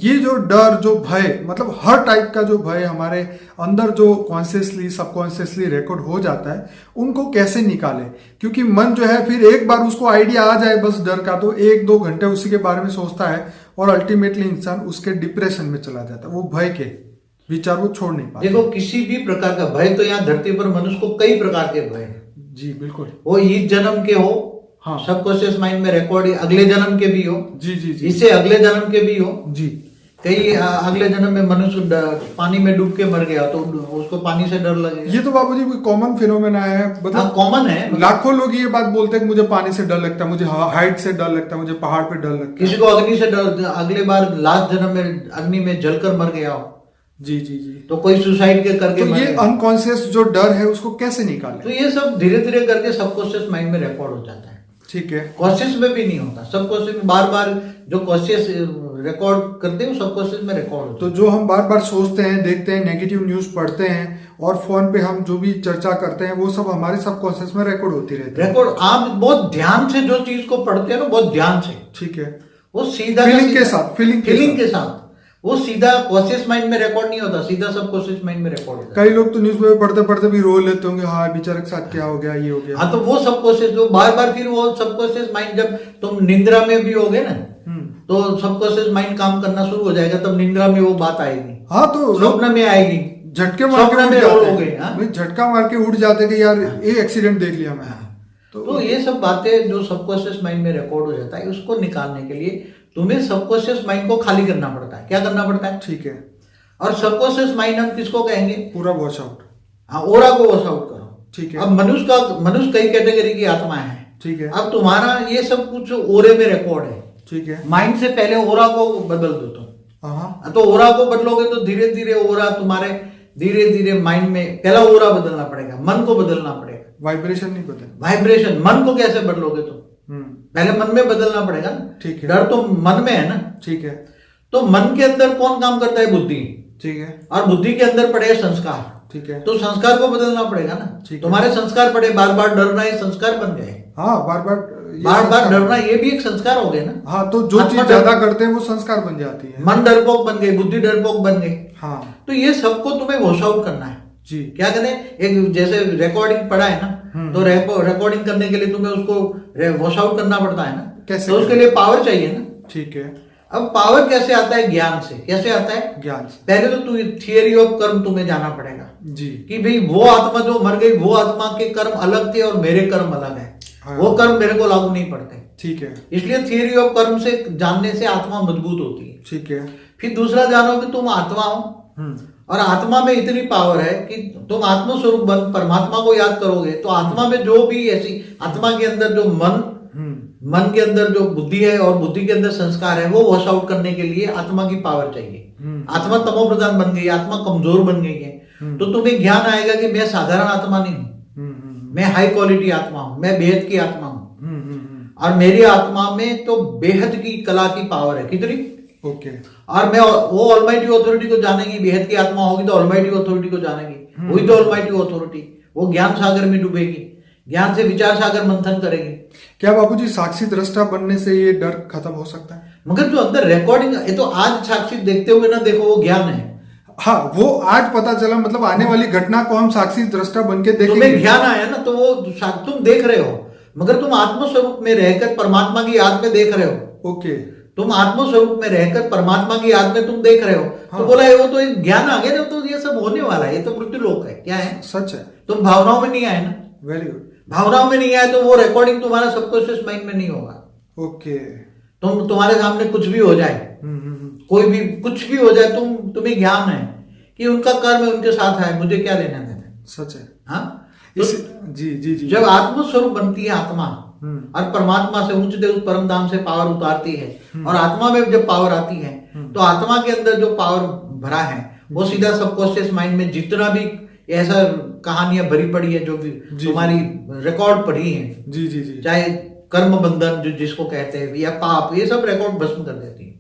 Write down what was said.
ये जो डर, जो भय, मतलब हर टाइप का जो भय हमारे अंदर जो कॉन्शियसली सबकॉन्शियसली रिकॉर्ड हो जाता है, उनको कैसे निकाले? क्योंकि मन जो है फिर एक बार उसको आइडिया आ जाए बस डर का, तो 1-2 घंटे उसी के बारे में सोचता है और अल्टीमेटली इंसान उसके डिप्रेशन में चला जाता है। वो भय के विचार वो छोड़ नहीं पाता। देखो, किसी भी प्रकार का भय तो यहाँ धरती पर मनुष्य को कई प्रकार के भय हैं। जी बिल्कुल। वो इस जन्म के हो, हाँ, सबकॉन्शियस माइंड में रिकॉर्ड, अगले जन्म के भी हो, जी जी जी, इससे अगले जन्म के भी हो। जी। कई अगले जन्म में मनुष्य पानी में डूब के मर गया तो उसको पानी से डर लगेगा। ये तो बाबूजी कोई कॉमन फिनोमेना है, मतलब कॉमन है। लाखों लोग ये बात बोलते हैं कि मुझे पानी से डर लगता है, मुझे हाइट से डर लगता है, मुझे पहाड़ पे डर लगता है। किसी को अग्नि से डर, अगले बार लास्ट जन्म में अग्नि में जलकर मर गया हो। जी जी जी। तो कोई सुसाइड के करके तो ये अनकॉन्शियस जो डर है उसको कैसे निकाले? तो ये सब धीरे धीरे करके सबकॉन्शियस माइंड में रिकॉर्ड हो जाता है। ठीक है। कॉन्शियस में भी नहीं होता, सबकॉन्शियस में बार बार जो कॉन्शियस रिकॉर्ड करते हैं वो सबकॉन्शियस में रिकॉर्ड होता है। तो जो हम बार बार सोचते हैं, देखते हैं, नेगेटिव न्यूज पढ़ते हैं और फोन पे हम जो भी चर्चा करते हैं, वो सब हमारे सबकॉन्शियस में रिकॉर्ड होती रहती है। रिकॉर्ड आप बहुत ध्यान से जो चीज को पढ़ते हैं ना, बहुत ध्यान से, ठीक है, वो सीधा फीलिंग के साथ, फीलिंग के साथ वो सीधा कॉन्शियस माइंड में रिकॉर्ड नहीं होता, सीधा सबकॉन्शियस माइंड में रिकॉर्ड होता है। कई लोग तो न्यूज़पेपर पढ़ते पढ़ते भी रो लेते होंगे, हाँ बेचारे के साथ क्या हो गया, ये हो गया। हाँ, तो वो सबकॉन्शियस जो बार बार फिर वो सबकॉन्शियस माइंड, जब तुम निंद्रा में भी होगे ना, तो सबकॉन्शियस माइंड काम करना शुरू हो जाएगा, तब निंद्रा में वो बात आएगी। हाँ, तो स्वप्न में आएगी, झटके मार के स्वप्न में रोलोगे। हाँ, झटका मार के उठ जाते कि यार ये एक्सीडेंट देख लिया मैं। तो ये सब बातें जो सबकॉन्शियस माइंड में रिकॉर्ड हो जाता है, उसको निकालने के लिए तुम्हें सबकॉन्शियस माइंड को खाली करना पड़ता है। क्या करना पड़ता है? ठीक है। और सबकॉन्शियस माइंड हम किसको कहेंगे? पूरा वॉश आउट। हाँ, ओरा को वॉश आउट करो। ठीक है। अब मनुष्य कई कैटेगरी की आत्मा है। ठीक है। अब तुम्हारा ये सब कुछ ओरे में रिकॉर्ड है। ठीक है। माइंड से पहले ओरा को बदल दो तुम। हाँ, तो ओरा को बदलोगे तो धीरे धीरे ओरा तुम्हारे धीरे धीरे माइंड में, पहला ओरा बदलना पड़ेगा, मन को बदलना पड़ेगा। वाइब्रेशन नहीं बदल, वाइब्रेशन। मन को कैसे बदलोगे तुम? पहले मन में बदलना पड़ेगा ना। ठीक है। डर तो मन में है ना। ठीक है। तो मन के अंदर कौन काम करता है? बुद्धि। ठीक है। और बुद्धि के अंदर पड़े संस्कार। ठीक है। तो संस्कार को बदलना पड़ेगा ना। तुम्हारे संस्कार पड़े, बार बार डरना, ये संस्कार बन गए। हाँ, बार बार डरना, ये भी एक संस्कार हो गए ना। हाँ, तो जो चीज ज्यादा करते हैं वो संस्कार बन जाती है। मन डरपोक बन गई, बुद्धि डरपोक बन गई। हाँ, तो ये सबको तुम्हें वॉश आउट करना है। जी। क्या करें? एक जैसे रिकॉर्डिंग पड़ा है ना, तो रिकॉर्डिंग करने के लिए तुम्हें उसको वॉश आउट करना पड़ता है ना। कैसे? तो उसके लिए पावर चाहिए ना। ठीक है। अब पावर कैसे आता है? ज्ञान से। कैसे आता है? ज्ञान से। पहले तो थियरी ऑफ कर्म तुम्हें जाना पड़ेगा जी, कि भाई वो आत्मा जो मर गई, वो आत्मा के कर्म अलग थे और मेरे कर्म अलग है। हाँ। वो कर्म मेरे को लागू नहीं पड़ते। ठीक है। इसलिए थियरी ऑफ कर्म से जानने से आत्मा मजबूत होती है। ठीक है। फिर दूसरा जानो कि तुम आत्मा हो और आत्मा में इतनी पावर है कि तुम आत्मस्वरूप बन परमात्मा को याद करोगे तो आत्मा में जो भी ऐसी, आत्मा के अंदर जो मन के अंदर जो बुद्धि है और बुद्धि के अंदर संस्कार है, वो वॉश आउट करने के लिए आत्मा की पावर चाहिए। आत्मा तमो प्रधान बन गई, आत्मा कमजोर बन गई है, तो तुम्हें ज्ञान आएगा कि मैं साधारण आत्मा नहीं हूं, मैं हाई क्वालिटी आत्मा हूं, मैं बेहद की आत्मा हूं। और मेरी आत्मा में तो बेहद की कला की पावर है। कितनी? ओके। और मैं वो ऑलमाइटी अथॉरिटी को जानेगी। बेहद की आत्मा होगी तो ऑलमाइटी अथॉरिटी को जानेगी। वही तो ऑलमाइटी अथॉरिटी, वो ज्ञान सागर में डूबेगी, ज्ञान से विचार सागर मंथन करेगी। क्या बाबूजी साक्षी दृष्टा बनने से ये डर खत्म हो सकता है? मगर जो अंदर रिकॉर्डिंग, ये तो आज साक्षी देखते हुए ना देखो, वो ज्ञान है। हाँ, वो आज पता चला, मतलब आने वाली घटना को हम साक्षी दृष्टा बन के देखेंगे। तुम्हें ज्ञान आया ना, तो वो तुम देख रहे हो, मगर तुम आत्मस्वरूप में रहकर परमात्मा की याद में देख रहे हो। ओके। तुम आत्मस्वरूप में रहकर परमात्मा की याद में तुम देख रहे हो। हाँ। तो बोला है वो तो एक ज्ञान आ गया, तो ये सब होने वाला है, ये तो मृत्यु लोक है। क्या है? सच है। तुम भावनाओं में नहीं आए ना। Very good. भावनाओं में नहीं आए तो वो रिकॉर्डिंग तुम्हारा सबकॉन्शियस माइंड में नहीं होगा। ओके। तुम्हारे सामने कुछ भी हो जाए, कोई भी कुछ भी हो जाए, तुम्हें ज्ञान है कि उनका कर्म उनके साथ है, मुझे क्या लेना देना। सच है। हाँ, तो जी जी जी। जब आत्मस्वरूप बनती है आत्मा और परमात्मा से ऊंच देव परम धाम से पावर उतारती है और आत्मा में जब पावर आती है तो आत्मा के अंदर जो पावर भरा है वो सीधा सबकॉन्शियस माइंड में जितना भी ऐसा कहानियां भरी पड़ी है, जो भी तुम्हारी रिकॉर्ड पड़ी है, जी जी जी, चाहे कर्म बंधन जो जिसको कहते हैं या पाप, ये सब रिकॉर्ड भस्म कर देती है।